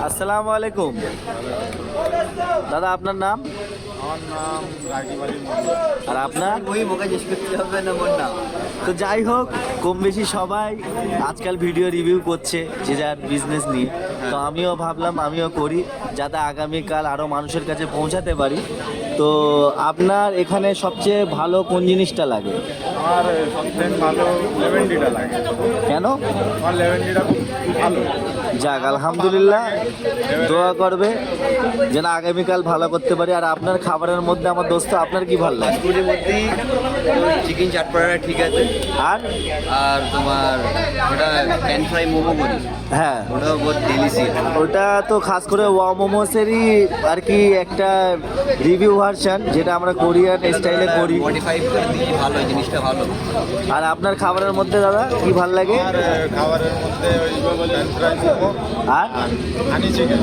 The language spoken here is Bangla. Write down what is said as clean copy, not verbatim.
আসসালামু আলাইকুম দাদা, আপনার নাম? আমার নাম রাকিব আলী। আর আপনার? ওই মোকে জিজ্ঞেস করতে হবে না মোর নাম। তো যাই হোক, কম বেশি সবাই আজকাল ভিডিও রিভিউ করছে যে যার বিজনেস নিয়ে। তো আমিও ভাবলাম আমিও করি, যাতে আগামীকাল আরও মানুষের কাছে পৌঁছাতে পারি। তো আপনার এখানে সবচেয়ে ভালো কোন জিনিসটা লাগে? আমার সবথেকে ভালো লেভেন্ডিটা লাগে। কেন? আমার লেভেন্ডিটা খুব ভালো। যাক, আলহামদুলিল্লাহ, দোয়া করবে যেন আগামীকাল ভালো করতে পারি। আর আপনার খাবারের মধ্যে আমার দোস্ত, আপনার কি ভালো লাগে? ফাস্টফুডের মধ্যেই চিকেন চাট পড়াটা ঠিক আছে। আর আর তোমার ওটা প্যান ফ্রাই মোমো করি, হ্যাঁ, ওটাও বহুত ডেলিসিয়াস। ওটা তো খাস করে ওয়া মোমোসেরই আর কি একটা রিভিউ ভার্সন, যেটা আমরা কোরিয়ান স্টাইলে করি। মডিফাই করে দিই, ভালো এই জিনিসটা ভালো। আর আপনার খাবারের মধ্যে দাদা কি ভাল লাগে? আর খাবারের মধ্যে ওই প্যান ফ্রাই মোমো আর হানি চিকেন।